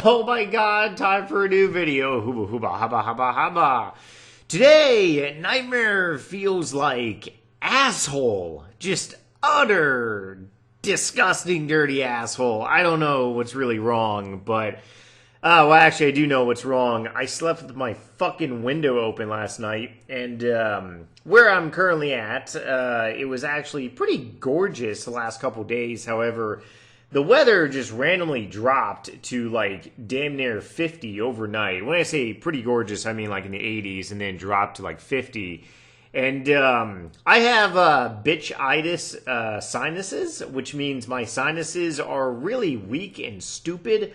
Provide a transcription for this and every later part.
Oh my god, time for a new video. Hooba hooba haba haba haba. Today, Nightmare feels like asshole. Just utter disgusting dirty asshole. I don't know what's really wrong, but well, actually, I do know what's wrong. I slept with my fucking window open last night, and where I'm currently at, it was actually pretty gorgeous the last couple days. However, the weather just randomly dropped to like damn near 50 overnight. When I say pretty gorgeous, I mean like in the 80s, and then dropped to like 50. And I have bitch-itis sinuses, which means my sinuses are really weak and stupid.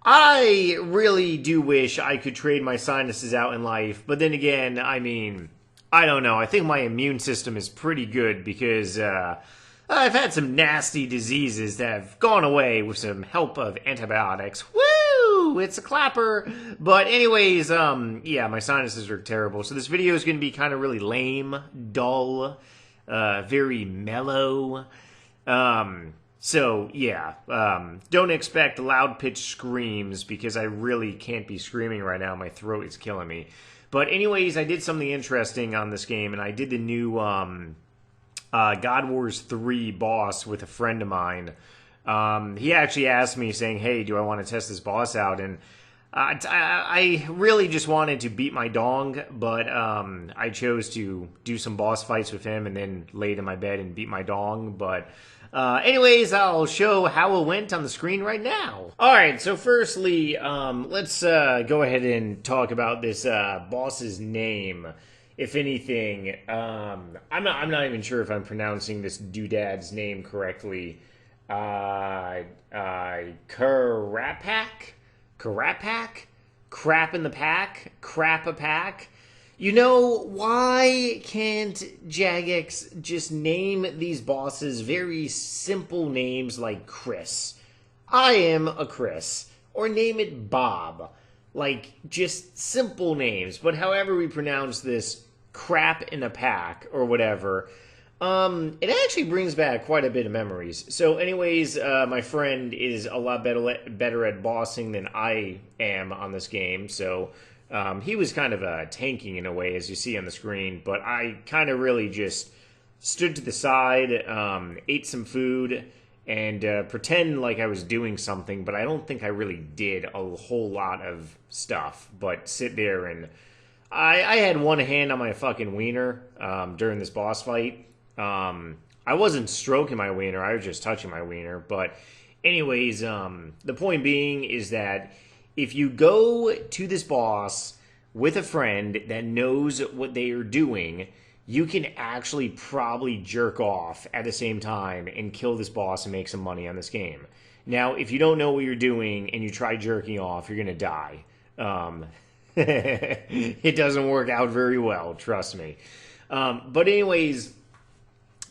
I really do wish I could trade my sinuses out in life, but then again, I mean, I don't know. I think my immune system is pretty good because I've had some nasty diseases that have gone away with some help of antibiotics. Woo! It's a clapper. But anyways, yeah, my sinuses are terrible. So this video is going to be kind of really lame, dull, very mellow. So, yeah, don't expect loud-pitched screams because I really can't be screaming right now. My throat is killing me. But anyways, I did something interesting on this game, and I did the new God Wars 3 boss with a friend of mine. He actually asked me, saying, hey, do I want to test this boss out? And I really just wanted to beat my dong, but I chose to do some boss fights with him and then laid in my bed and beat my dong, but... anyways, I'll show how it went on the screen right now. Alright, so firstly, let's go ahead and talk about this boss's name. If anything, I'm not even sure if I'm pronouncing this doodad's name correctly. Kerapac? Crap in the pack? Crap-a-pack? You know, why can't Jagex just name these bosses very simple names like Chris? I am a Chris. Or name it Bob. Like, just simple names. But however we pronounce this crap in a pack or whatever, it actually brings back quite a bit of memories. So anyways, my friend is a lot better at bossing than I am on this game, so... he was kind of tanking in a way, as you see on the screen, but I kind of really just stood to the side, ate some food, and pretend like I was doing something, but I don't think I really did a whole lot of stuff, but sit there and... I had one hand on my fucking wiener during this boss fight. I wasn't stroking my wiener, I was just touching my wiener, but anyways, the point being is that if you go to this boss with a friend that knows what they are doing, you can actually probably jerk off at the same time and kill this boss and make some money on this game. Now, if you don't know what you're doing and you try jerking off, you're going to die. It doesn't work out very well, trust me. But anyways...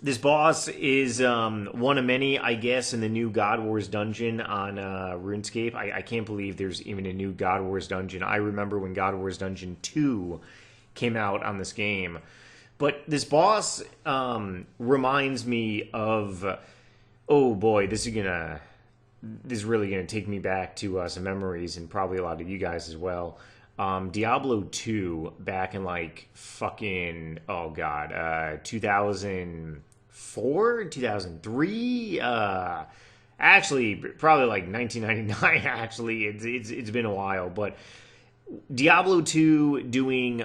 this boss is one of many, I guess, in the new God Wars dungeon on Runescape. I can't believe there's even a new God Wars dungeon. I remember when God Wars Dungeon 2 came out on this game. But this boss reminds me of... oh boy, this is really gonna take me back to some memories, and probably a lot of you guys as well. Diablo 2 back in like fucking, oh god, 2004, 2003, actually probably like 1999. Actually, it's been a while, but Diablo 2 doing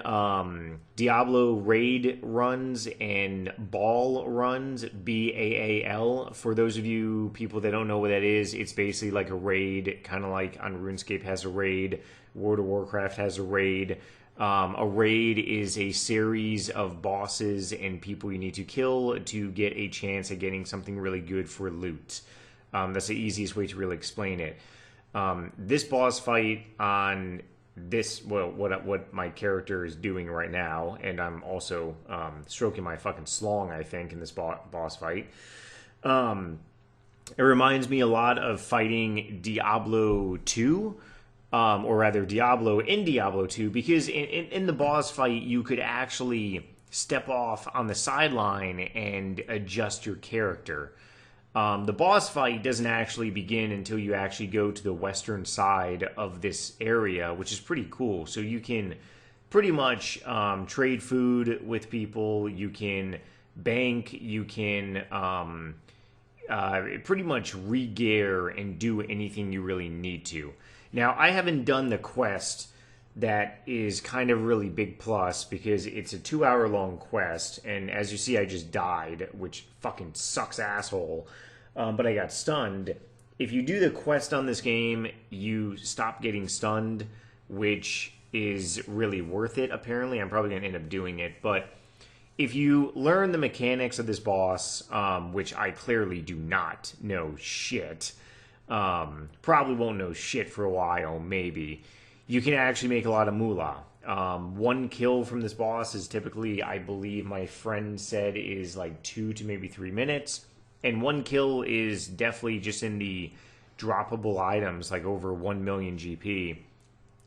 Diablo raid runs and ball runs, BAAL. For those of you people that don't know what that is, it's basically like a raid, kind of like on RuneScape has a raid, World of Warcraft has a raid. A raid is a series of bosses and people you need to kill to get a chance at getting something really good for loot. That's the easiest way to really explain it. This boss fight on this, well, what my character is doing right now, and I'm also stroking my fucking slong, I think, in this boss fight. It reminds me a lot of fighting Diablo 2. Or rather Diablo in Diablo 2, because in the boss fight you could actually step off on the sideline and adjust your character. The boss fight doesn't actually begin until you actually go to the western side of this area, which is pretty cool. So you can pretty much trade food with people, you can bank, you can pretty much re-gear and do anything you really need to. Now, I haven't done the quest that is kind of really big plus because it's a 2-hour long quest, and as you see, I just died, which fucking sucks asshole, but I got stunned. If you do the quest on this game, you stop getting stunned, which is really worth it, apparently. I'm probably going to end up doing it, but if you learn the mechanics of this boss, which I clearly do not know shit, probably won't know shit for a while, maybe, you can actually make a lot of moolah. One kill from this boss is typically, I believe my friend said, is like 2 to maybe 3 minutes. And one kill is definitely just in the droppable items, like over 1 million GP.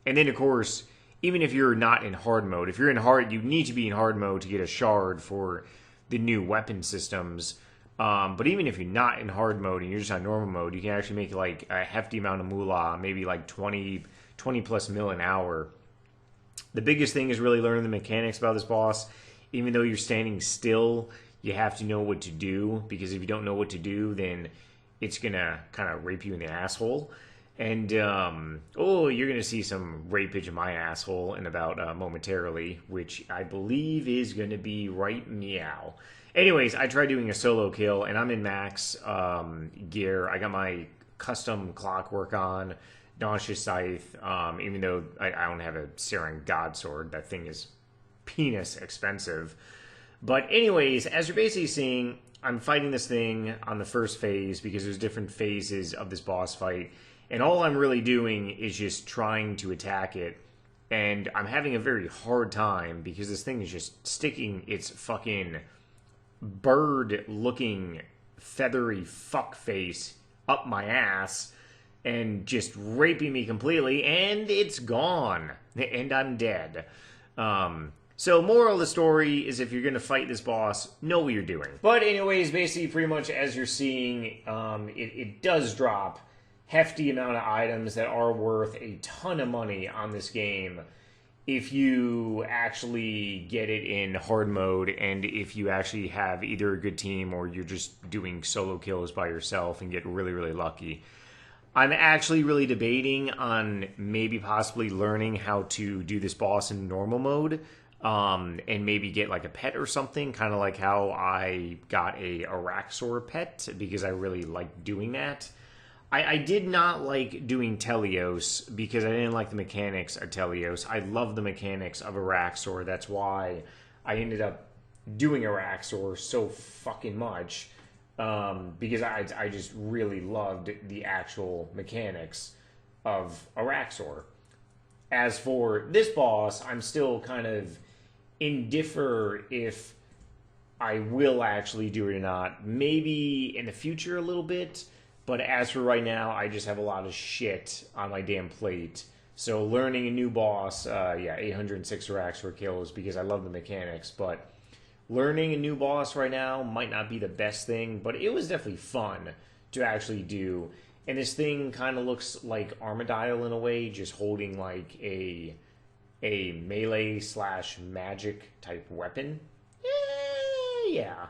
And then, of course, even if you're not in hard mode, if you're in hard, you need to be in hard mode to get a shard for the new weapon systems. But even if you're not in hard mode and you're just on normal mode, you can actually make like a hefty amount of moolah, maybe like 20 plus mil an hour. The biggest thing is really learning the mechanics about this boss. Even though you're standing still, you have to know what to do, because if you don't know what to do, then it's gonna kind of rape you in the asshole. And oh, you're gonna see some rapage in my asshole in about momentarily, which I believe is gonna be right meow. Anyways, I tried doing a solo kill, and I'm in max gear. I got my custom clockwork on, Nauseous Scythe, even though I don't have a Sarang God Sword. That thing is penis expensive. But anyways, as you're basically seeing, I'm fighting this thing on the first phase because there's different phases of this boss fight. And all I'm really doing is just trying to attack it. And I'm having a very hard time because this thing is just sticking its fucking bird-looking feathery fuck face up my ass and just raping me completely, and it's gone, and I'm dead. So moral of the story is, if you're going to fight this boss, know what you're doing. But anyways, basically pretty much as you're seeing, it does drop hefty amount of items that are worth a ton of money on this game if you actually get it in hard mode, and if you actually have either a good team or you're just doing solo kills by yourself and get really, really lucky. I'm actually really debating on maybe possibly learning how to do this boss in normal mode, and maybe get like a pet or something, kind of like how I got a Araxor pet, because I really like doing that. I did not like doing Telios because I didn't like the mechanics of Telios. I love the mechanics of Araxor. That's why I ended up doing Araxor so fucking much. Because I just really loved the actual mechanics of Araxor. As for this boss, I'm still kind of indifferent if I will actually do it or not. Maybe in the future a little bit, but as for right now, I just have a lot of shit on my damn plate. So learning a new boss, 806 Araxor kills because I love the mechanics, but learning a new boss right now might not be the best thing, but it was definitely fun to actually do. And this thing kind of looks like Armadile in a way, just holding like a melee / magic type weapon. Yeah.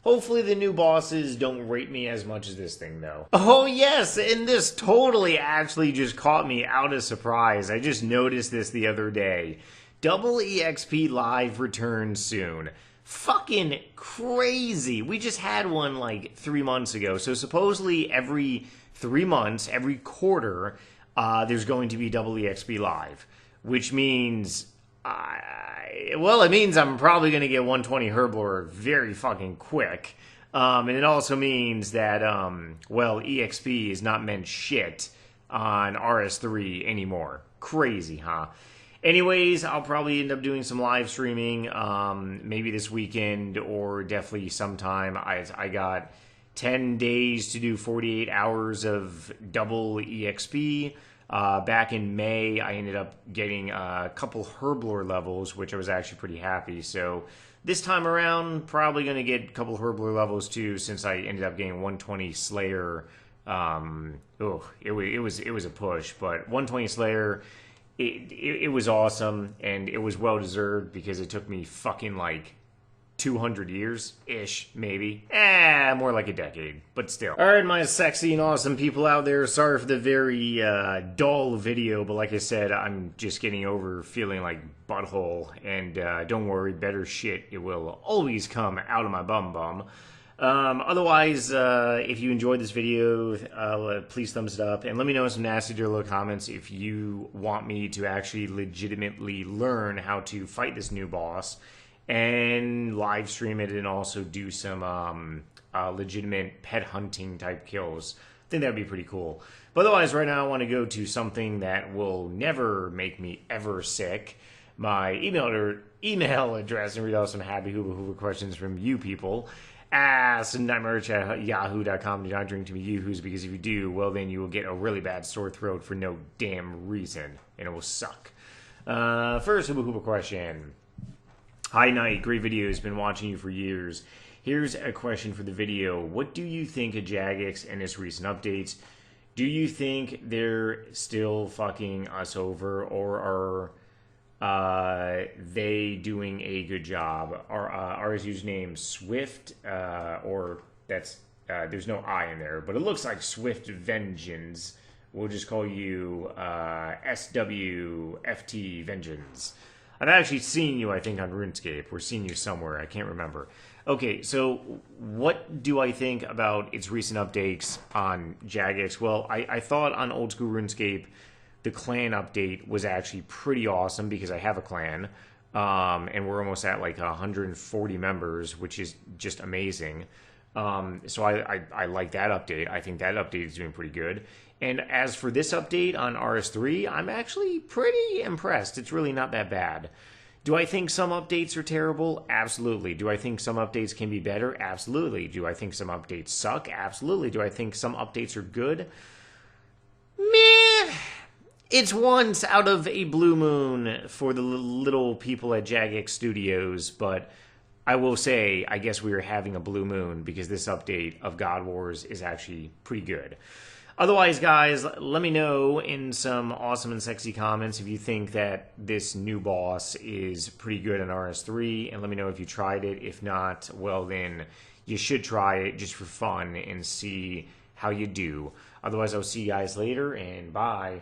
Hopefully the new bosses don't rate me as much as this thing, though. Oh, yes, and this totally actually just caught me out of surprise. I just noticed this the other day. Double EXP Live returns soon. Fucking crazy. We just had one like 3 months ago. So supposedly every 3 months, every quarter, there's going to be Double EXP Live. Which means, it means I'm probably going to get 120 Herblore very fucking quick. And it also means that, EXP is not meant shit on RS3 anymore. Crazy, huh? Anyways, I'll probably end up doing some live streaming, maybe this weekend or definitely sometime. I got 10 days to do 48 hours of double EXP. Back in May, I ended up getting a couple Herblore levels, which I was actually pretty happy. So This time around, probably going to get a couple of Herblore levels too, since I ended up getting 120 Slayer. It was a push, but 120 Slayer, it was awesome, and it was well deserved because it took me fucking like 200 years-ish, maybe. More like a decade, but still. Alright, my sexy and awesome people out there, sorry for the very dull video, but like I said, I'm just getting over feeling like butthole, and don't worry, better shit, it will always come out of my bum. Otherwise, if you enjoyed this video, please thumbs it up, and let me know in some nasty little comments if you want me to actually legitimately learn how to fight this new boss, and live stream it, and also do some legitimate pet hunting type kills. I think that would be pretty cool. But otherwise, right now I want to go to something that will never make me ever sick. My email address, and read out some happy hooba questions from you people. NightmareRH@yahoo.com. Do not drink to me yoo-hoos, because if you do, well then you will get a really bad sore throat for no damn reason, and it will suck. First hooba question. Hi Night, great videos, been watching you for years. Here's a question for the video. What do you think of Jagex and its recent updates? Do you think they're still fucking us over, or are they doing a good job? Our username Swift, or that's there's no I in there, but it looks like Swift Vengeance. We'll just call you SWFT Vengeance. I've actually seen you, I think, on Runescape. We're seeing you somewhere. I can't remember. Okay, so what do I think about its recent updates on Jagex? Well, I thought on old school Runescape, the clan update was actually pretty awesome, because I have a clan, and we're almost at like 140 members, which is just amazing. So I like that update. I think that update is doing pretty good. And as for this update on RS3, I'm actually pretty impressed. It's really not that bad. Do I think some updates are terrible? Absolutely. Do I think some updates can be better? Absolutely. Do I think some updates suck? Absolutely. Do I think some updates are good? Meh. It's once out of a blue moon for the little people at Jagex Studios, but I will say, I guess we are having a blue moon, because this update of God Wars is actually pretty good. Otherwise, guys, let me know in some awesome and sexy comments if you think that this new boss is pretty good in RS3, and let me know if you tried it. If not, well then, you should try it just for fun and see how you do. Otherwise, I'll see you guys later, and bye.